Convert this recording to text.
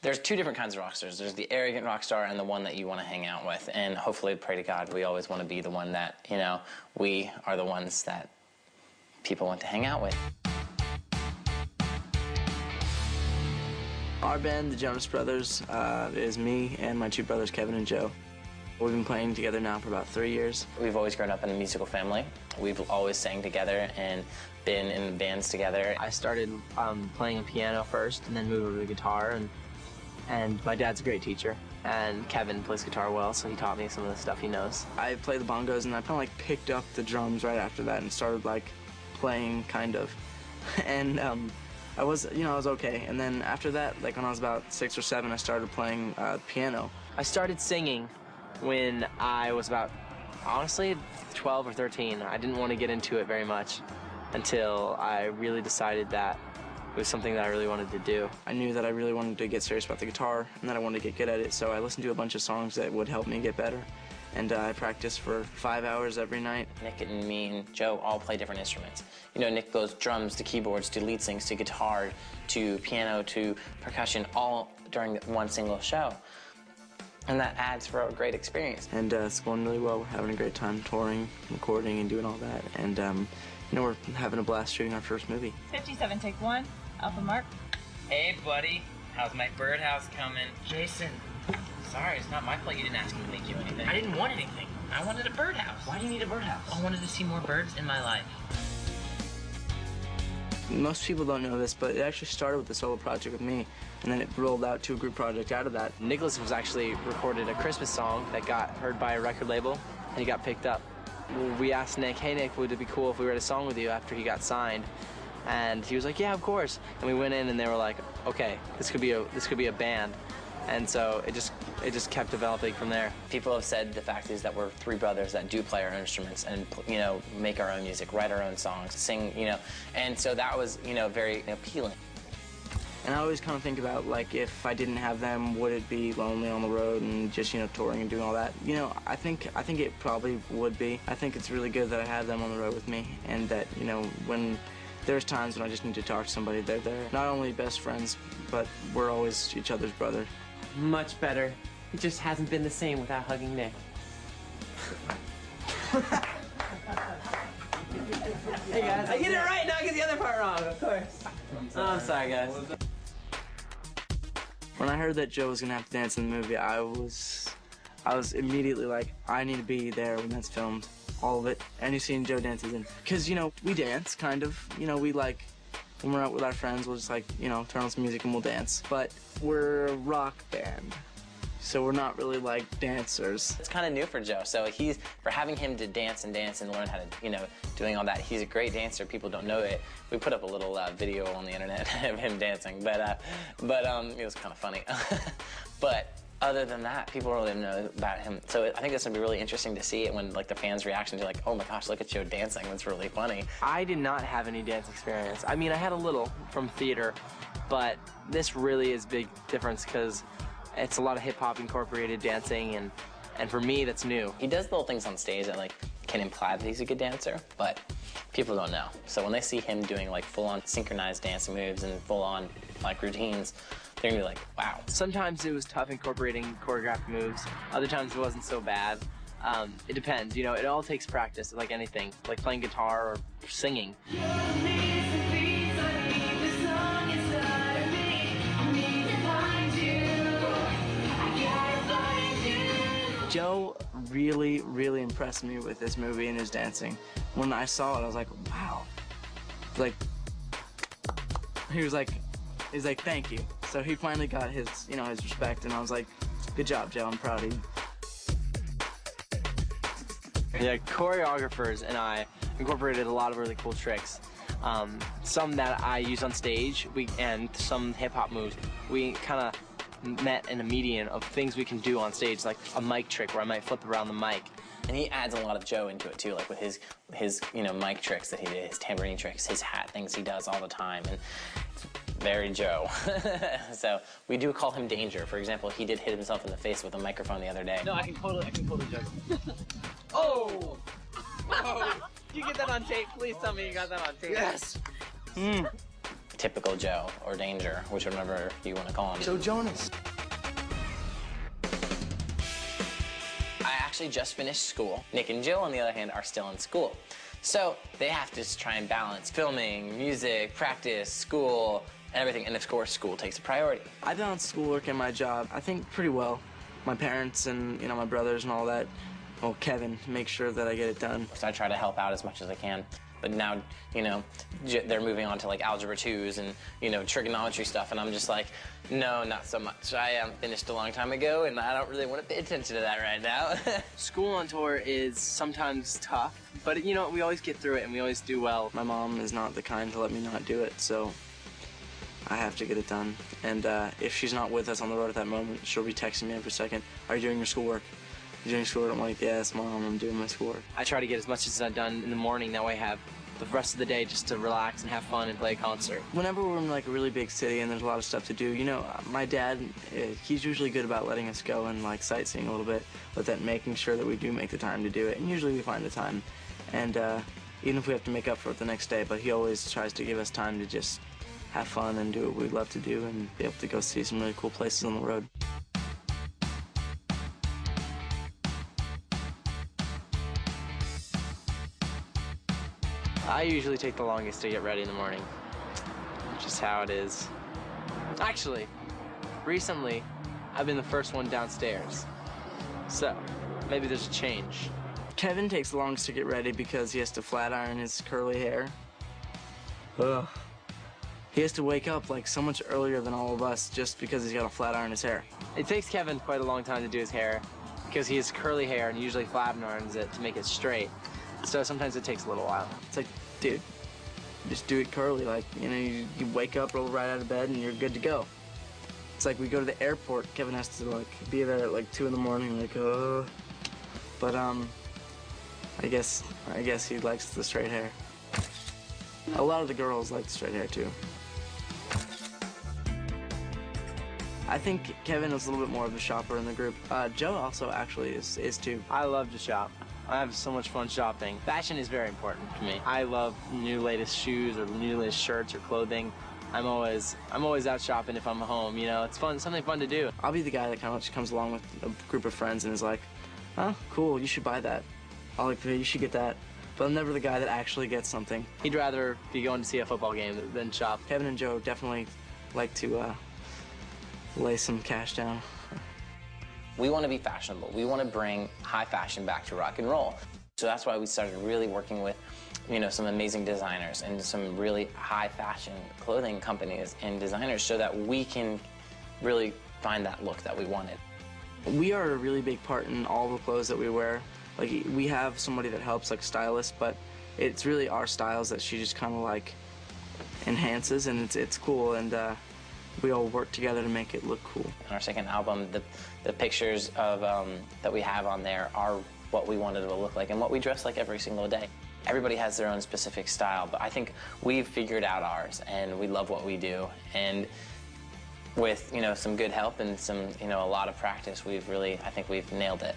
There's two different kinds of rock stars. There's the arrogant rock star and the one that you want to hang out with. And hopefully, pray to God, we always want to be the one that, you know, we are the ones that people want to hang out with. Our band, the Jonas Brothers, is me and my two brothers, Kevin and Joe. We've been playing together now for about 3 years. We've always grown up in a musical family. We've always sang together and been in bands together. I started playing the piano first and then moved over to the guitar, and my dad's a great teacher. And Kevin plays guitar well, so he taught me some of the stuff he knows. I played the bongos and I kind of like picked up the drums right after that and started like playing kind of. And I was okay. And then after that, like when I was about 6 or 7, I started playing piano. I started singing when I was about, honestly, 12 or 13. I didn't want to get into it very much until I really decided that it was something that I really wanted to do. I knew that I really wanted to get serious about the guitar and that I wanted to get good at it, so I listened to a bunch of songs that would help me get better. And I practiced for 5 hours every night. Nick and me and Joe all play different instruments. You know, Nick goes drums to keyboards to lead sings to guitar to piano to percussion all during one single show. And that adds for a great experience. And it's going really well. We're having a great time touring, recording, and doing all that. And, you know, we're having a blast shooting our first movie. 57, take 1. Alpha Mark. Hey, buddy. How's my birdhouse coming? Jason, sorry, it's not my fault you didn't ask me to make you anything. I didn't want anything. I wanted a birdhouse. Why do you need a birdhouse? I wanted to see more birds in my life. Most people don't know this, but it actually started with a solo project with me, and then it rolled out to a group project out of that. Nicholas was actually recorded a Christmas song that got heard by a record label, and he got picked up. We asked Nick, hey Nick, would it be cool if we wrote a song with you after he got signed? And he was like, yeah, of course. And we went in and they were like, okay, this could be a band. And so it just kept developing from there. People have said the fact is that we're 3 brothers that do play our instruments and, you know, make our own music, write our own songs, sing, you know, and so that was, you know, very appealing. And I always kind of think about, like, if I didn't have them, would it be lonely on the road and just, you know, touring and doing all that? You know, I think it probably would be. I think it's really good that I have them on the road with me, and that, you know, when there's times when I just need to talk to somebody, they're there. Not only best friends, but we're always each other's brother. Much better. It just hasn't been the same without hugging Nick. Hey guys, I get it right, now I get the other part wrong, of course. Oh, I'm sorry guys. When I heard that Joe was gonna have to dance in the movie, I was immediately like, I need to be there when that's filmed. All of it. Any scene Joe dances in. Because, you know, we dance, kind of. You know, we like, when we're out with our friends, we'll just like, you know, turn on some music and we'll dance. But we're a rock band, so we're not really like dancers. It's kind of new for Joe, so for having him to dance and learn how to, you know, doing all that, he's a great dancer. People don't know it. We put up a little video on the internet of him dancing, but it was kind of funny. But other than that, people really didn't know about him. So I think this would be really interesting to see it when, like, the fans' reaction to, like, oh my gosh, look at Joe dancing. That's really funny. I did not have any dance experience. I mean, I had a little from theater, but this really is a big difference because it's a lot of hip-hop incorporated dancing, and for me, that's new. He does little things on stage that, like, can imply that he's a good dancer, but people don't know. So when they see him doing, like, full-on synchronized dancing moves and full-on, like, routines, they're gonna be like, wow. Sometimes it was tough incorporating choreographed moves. Other times it wasn't so bad. It depends, you know, it all takes practice, like anything, like playing guitar or singing. Joe really, really impressed me with this movie and his dancing. When I saw it, I was like, wow. Like, he was like, thank you. So he finally got his, you know, his respect, and I was like, good job, Joe, I'm proud of you. Yeah, choreographers and I incorporated a lot of really cool tricks. Some that I use on stage, and some hip-hop moves. We kind of met in a median of things we can do on stage, like a mic trick where I might flip around the mic. And he adds a lot of Joe into it too, like with his you know, mic tricks that he did, his tambourine tricks, his hat things he does all the time, and it's very Joe. So we do call him Danger. For example, he did hit himself in the face with a microphone the other day. No, I can totally juggle. Oh! You get that on tape? Please tell me you got that on tape. Yes. typical Joe or Danger, whichever you want to call him. So Jonas. I actually just finished school. Nick and Jill, on the other hand, are still in school. So they have to just try and balance filming, music, practice, school, and everything. And of course, school takes a priority. I balance schoolwork and my job, I think, pretty well. My parents and, you know, my brothers and all that, well, Kevin, make sure that I get it done. So I try to help out as much as I can. But now, you know, they're moving on to like algebra 2s and, you know, trigonometry stuff. And I'm just like, no, not so much. I finished a long time ago, and I don't really want to pay attention to that right now. School on tour is sometimes tough, but you know, we always get through it and we always do well. My mom is not the kind to let me not do it, so I have to get it done. And if she's not with us on the road at that moment, she'll be texting me every second, are you doing your schoolwork? Are you doing your schoolwork? I'm like, yes, Mom, I'm doing my schoolwork. I try to get as much as I've done in the morning, that way I have the rest of the day just to relax and have fun and play a concert. Whenever we're in like a really big city and there's a lot of stuff to do, you know, my dad, he's usually good about letting us go and like sightseeing a little bit, but then making sure that we do make the time to do it. And usually we find the time. And even if we have to make up for it the next day, but he always tries to give us time to just have fun and do what we'd love to do and be able to go see some really cool places on the road. I usually take the longest to get ready in the morning. Just how it is. Actually, recently, I've been the first one downstairs. So, maybe there's a change. Kevin takes the longest to get ready because he has to flat iron his curly hair. Ugh. He has to wake up like so much earlier than all of us just because he's got to flat iron his hair. It takes Kevin quite a long time to do his hair because he has curly hair and usually flat irons it to make it straight. So sometimes it takes a little while. It's like, dude, just do it curly. Like, you know, you wake up, roll right out of bed, and you're good to go. It's like we go to the airport. Kevin has to like be there at like 2 in the morning. Like, but I guess he likes the straight hair. A lot of the girls like the straight hair too. I think Kevin is a little bit more of a shopper in the group. Joe also actually is too. I love to shop. I have so much fun shopping. Fashion is very important to me. I love new latest shoes or new latest shirts or clothing. I'm always out shopping if I'm home, you know. It's fun, something fun to do. I'll be the guy that kind of just comes along with a group of friends and is like, oh, cool, you should buy that. I'll like, you should get that. But I'm never the guy that actually gets something. He'd rather be going to see a football game than shop. Kevin and Joe definitely like to lay some cash down. We want to be fashionable. We want to bring high fashion back to rock and roll. So that's why we started really working with, you know, some amazing designers and some really high fashion clothing companies and designers so that we can really find that look that we wanted. We are a really big part in all the clothes that we wear. Like, we have somebody that helps, like a stylist, but it's really our styles that she just kind of like enhances, and it's cool, and we all work together to make it look cool. In our second album, the pictures of that we have on there are what we wanted it to look like and what we dress like every single day. Everybody has their own specific style, but I think we've figured out ours, and we love what we do. And with, you know, some good help and some, you know, a lot of practice, I think we've nailed it.